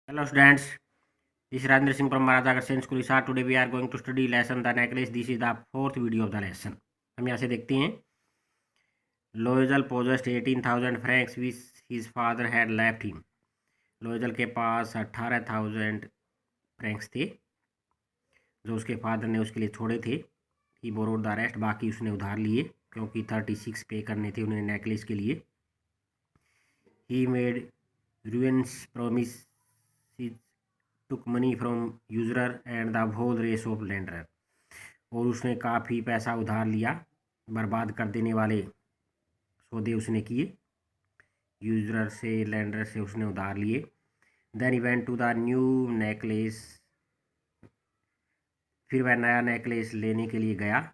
Hello students, this is Rajendra Singh from Maharaja Agrawal School Hisar. Today we are going to study lesson the necklace. This is the fourth video of the lesson. हम यहाँ से देखते हैं लोएजल possessed 18,000 francs which his father had left him. लोएजल के पास 18,000 Franks थे जो उसके father ने उसके लिए छोड़े थे. ही बोरोड द रेस्ट, बाकी उसने उधार लिए क्योंकि 36 पे करने थे उन्हें नेकलेस के लिए. He made ruins promise took money from usurer and the whole race of lender. और उसने काफ़ी पैसा उधार लिया, बर्बाद कर देने वाले सौदे उसने किए. यूजर से लेंडर से उसने उधार लिए. Then he went to the new necklace, फिर वह नया नेकलेस लेने के लिए गया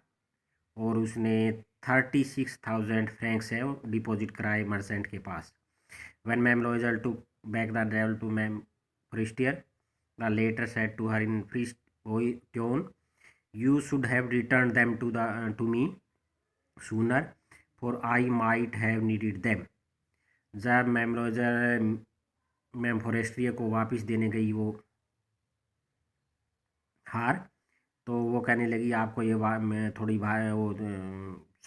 और उसने 36,000 फ्रैंक्स है डिपॉजिट कराए मर्चेंट के पास. व्हेन मैम लोएजल to back the devil to ma'am फ्रिस्टियर, the later said to her in fresh tone, "You should have returned them to me sooner, for I might have needed them." जब ma'am Roger ma'am फॉरेस्ट्रियर को वापस देने गई वो हार, तो वो कहने लगी, आपको ये मैं थोड़ी वो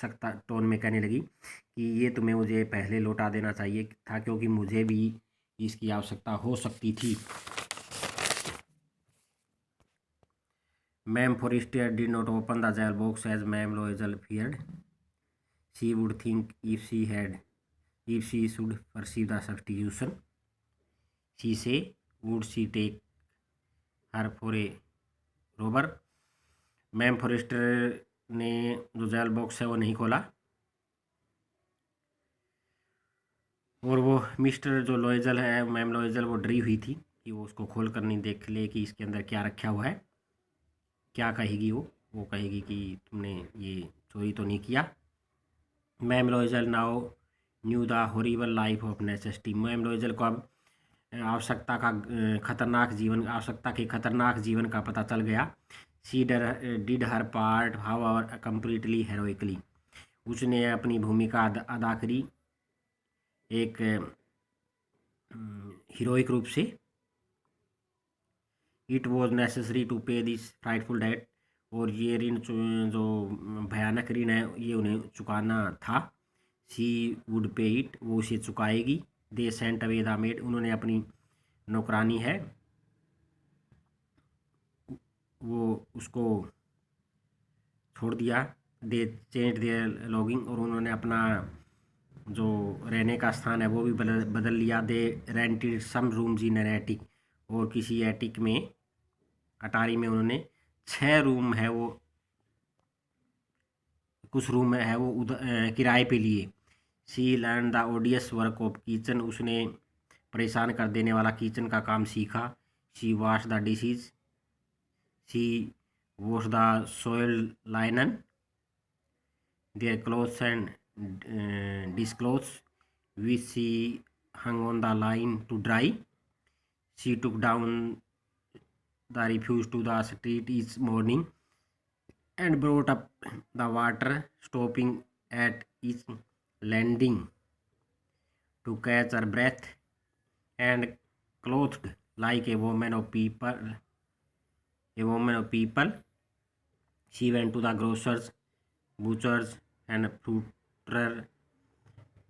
सख्त टोन में कहने लगी कि ये तुम्हें मुझे पहले लौटा देना चाहिए था क्योंकि मुझे भी इसकी आवश्यकता हो सकती थी. Ma'am Forrester did not open the jail box as Ma'am Loisel feared. She would think if she should perceive the substitution, she say, would she take her for a robber? Ma'am Forestier ने जो jail box है वो नहीं खोला और वो mister जो लोएजल है, मैम लोएजल, वो डरी हुई थी कि वो उसको खोल कर नहीं देख ले कि इसके अंदर क्या रखा हुआ है. क्या कहेगी वो कहेगी कि तुमने ये चोरी तो नहीं किया. मैम Loisel now knew the horrible life of necessity. मैम लोएजल को अब आवश्यकता के खतरनाक जीवन का पता चल गया. She did her part however completely heroically. उसने अपनी भूमिका अदा करी एक हीरोइक रूप से. It was necessary to pay this frightful debt. और ये ऋण जो भयानक ऋण है ये उन्हें चुकाना था. शी वुड पे इट, वो उसे चुकाएगी. They sent away the maid, उन्होंने अपनी नौकरानी है वो उसको छोड़ दिया. दे चेंज देयर लॉगिंग, और उन्होंने अपना जो रहने का स्थान है वो भी बदल लिया. They rented some rooms in an attic, और किसी एटिक में अटारी में उन्होंने 6 रूम है वो कुछ रूम है वो किराए पे लिए. She learn the ओडियस work of kitchen, उसने परेशान कर देने वाला किचन का काम सीखा. She wash the dishes, she wash the सोइल्ड लाइनन their clothes and disclothes which she hung on the line to dry. She took down the refuse to the street each morning and brought up the water, stopping at each landing to catch her breath. And clothed like a woman of people, she went to the grocers, butchers and fruiterer,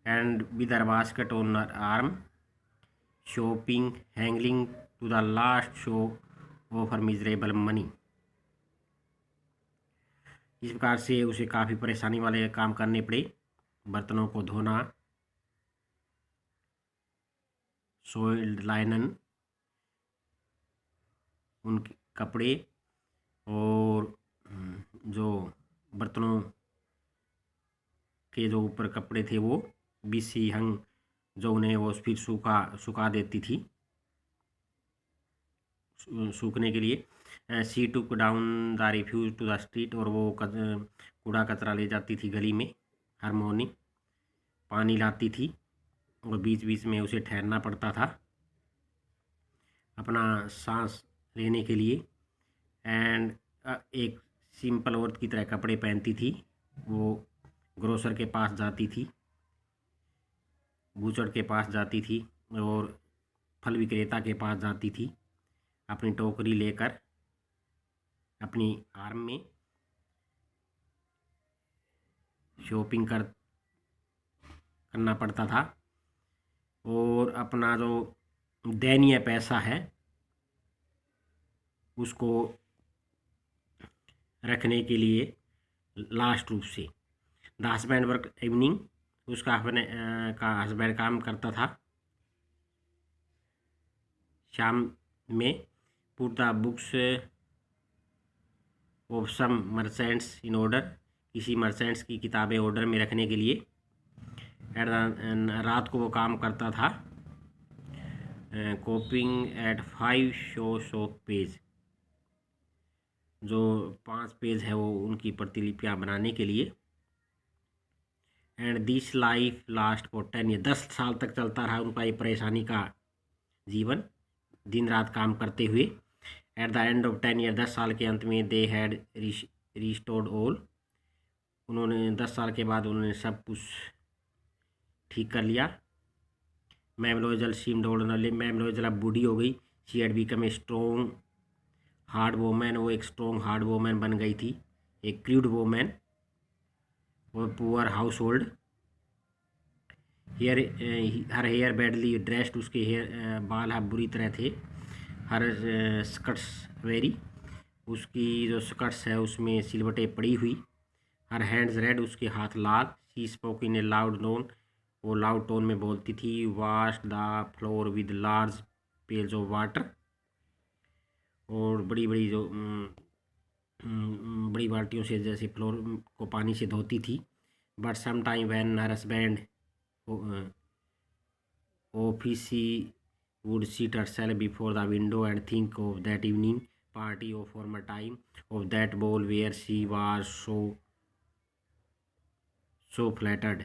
and with her basket on her arm, shopping, hanging to the last show of her miserable money. इस प्रकार से उसे काफ़ी परेशानी वाले काम करने पड़े. बर्तनों को धोना, सोइल्ड लाइनन उनके कपड़े, और जो बर्तनों के जो ऊपर कपड़े थे वो बीसी हंग, जो उन्हें वो फिर सुखा देती थी सूखने के लिए. She took down the refuse to the street, और वो कूड़ा कचरा ले जाती थी गली में हर मॉर्निंग. पानी लाती थी और बीच बीच में उसे ठहरना पड़ता था अपना सांस लेने के लिए. एंड एक सिंपल औरत की तरह कपड़े पहनती थी. वो ग्रोसर के पास जाती थी, बूचड़ के पास जाती थी और फल विक्रेता के पास जाती थी अपनी टोकरी लेकर, अपनी आर्म में शॉपिंग करना पड़ता था और अपना जो दैनीय पैसा है उसको रखने के लिए लास्ट रूप से द हस्बैंड वर्क इवनिंग, उसका अपने का हस्बैंड काम करता था शाम में, put the books of some merchants in order, किसी मर्चेंट्स की किताबें ऑर्डर में रखने के लिए। रात को वो काम करता था copying at 5 sous of page, जो 5 पेज है वो उनकी प्रतिलिपियाँ बनाने के लिए। And this life last for 10 year, 10 साल तक चलता रहा उनका ये परेशानी का जीवन, दिन रात काम करते हुए। At the end of 10 year, 10 साल के अंत में दे हैड रिस्टोर्ड ऑल, उन्होंने 10 साल के बाद उन्होंने सब कुछ ठीक कर लिया। Ma'am Loisel seemed old, ma'am Loisel अब बूढ़ी हो गई। She had become a strong hard woman, वो एक स्ट्रॉन्ग हार्ड वोमैन बन गई थी, एक क्रूड वोमैन और poor household. Hair her hair badly dressed, उसके हेयर बाल बुरी तरह थे। हर स्कर्ट्स वेरी, उसकी जो स्कर्ट्स है उसमें सिलवटें पड़ी हुई। हर हैंड्स रेड, उसके हाथ लाल। She spoke in a loud tone, वो लाउड टोन में बोलती थी। Washed the floor with large pails of water, और बड़ी बड़ी जो बड़ी बाल्टियों से जैसे फ्लोर को पानी से धोती थी। But some time when her husband office she would sit herself before the window and think of that evening party of former time, of that ball where she was so flattered,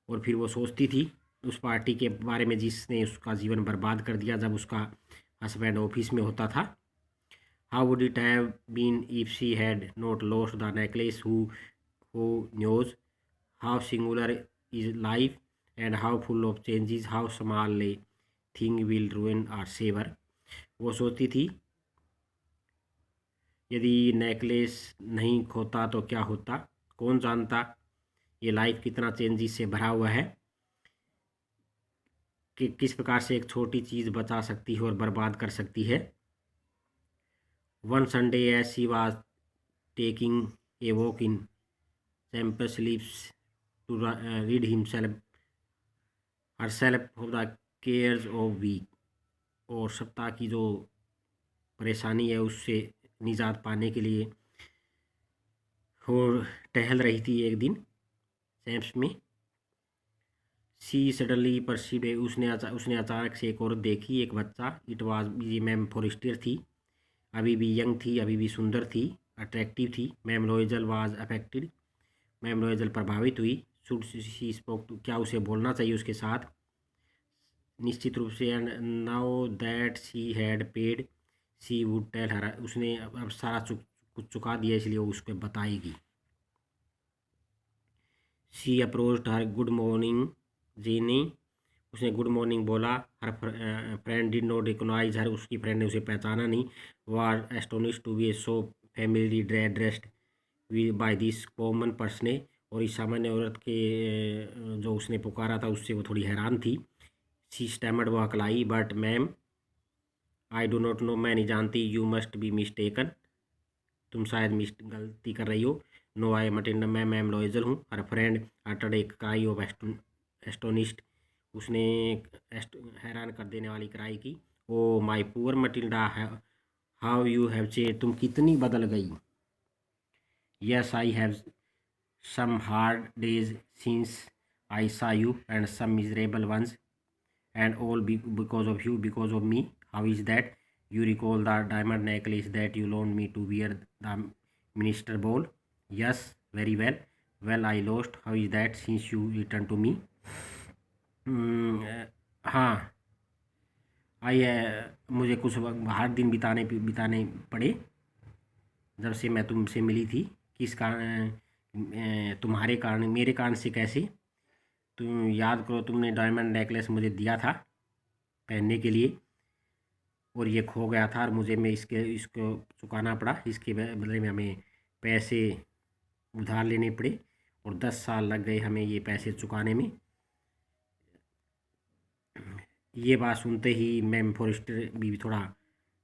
और फिर वो सोचती थी उस party के बारे में जिसने उसका जीवन बर्बाद कर दिया जब उसका हस्बैंड ऑफिस में होता था। How would it have been if she had not lost the necklace, who knows how singular is life and how full of changes, how small a thing will ruin or savor। वो सोचती थी यदि necklace नहीं खोता तो क्या होता, कौन जानता ये लाइफ कितना चेंजेस से भरा हुआ है, कि किस प्रकार से एक छोटी चीज़ बचा सकती है और बर्बाद कर सकती है। One Sunday as she was taking a walk in campus leaves to read himself herself of the cares of week, और सप्ताह की जो परेशानी है उससे निजात पाने के लिए और टहल रही थी एक दिन सैम्स में। सी सडनली परसीव्ड, उसने अचानक से एक औरत देखी, एक बच्चा। इट वाज, ये मैम फॉरेस्टियर थी, अभी भी यंग थी, अभी भी सुंदर थी, अट्रैक्टिव थी। मैम लोइजल वाज अफेक्टेड, मैम लोइजल प्रभावित हुई। शुड शी स्पोक, क्या उसे बोलना चाहिए उसके साथ, निश्चित रूप से। And now that she had paid she would tell her, उसने अब सारा कुछ चुका दिया इसलिए वो उसको बताएगी। She approached her good morning Jeanne, उसने गुड मॉर्निंग बोला। Her friend did not recognise her, उसकी फ्रेंड ने उसे पहचाना नहीं। Was astonished to be so familiarly addressed by this common person, और इस सामान्य औरत के जो उसने पुकारा था उससे वो थोड़ी हैरान थी। शी स्टैमर्ड, वो अकलाई। बट मैम आई डो नॉट नो, मैं नहीं जानती। यू मस्ट बी मिस्टेकन, तुम शायद गलती कर रही हो। नो आई मटिंड, मैं मैम लोइजल हूँ। हर फ्रेंड अटर्ड एक क्राई ऑफ एस्टोनिस्ट, उसने हैरान कर देने वाली क्राई की। Oh my poor Mathilde, how you have changed, तुम कितनी बदल गई। Yes I have some hard days since I saw you and some miserable ones and all because of you, because of me. How is that? You recall the diamond necklace that you loaned me to wear the minister ball? Yes, very well. Well, I lost. How is that since you returned to me? हाँ, मुझे कुछ hard दिन बिताने पड़े जब से मैं तुमसे मिली थी। किस कारण, तुम्हारे कारण, मेरे कारण से कैसे? तुम याद करो, तुमने डायमंड नेकलेस मुझे दिया था पहनने के लिए, और ये खो गया था और मुझे इसको चुकाना पड़ा। इसके बदले में हमें पैसे उधार लेने पड़े और 10 साल लग गए हमें ये पैसे चुकाने में। ये बात सुनते ही मैम फॉरेस्टर भी थोड़ा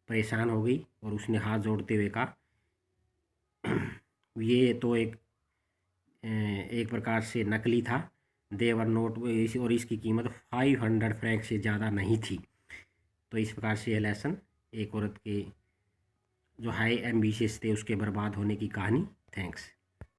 परेशान हो गई और उसने हाथ जोड़ते हुए कहा, ये तो एक प्रकार से नकली था, देवर नोट, और इसकी कीमत 500 फ्रैंक से ज़्यादा नहीं थी। तो इस प्रकार से यह लेसन एक औरत के जो हाई एम्बिशियस थे उसके बर्बाद होने की कहानी। थैंक्स।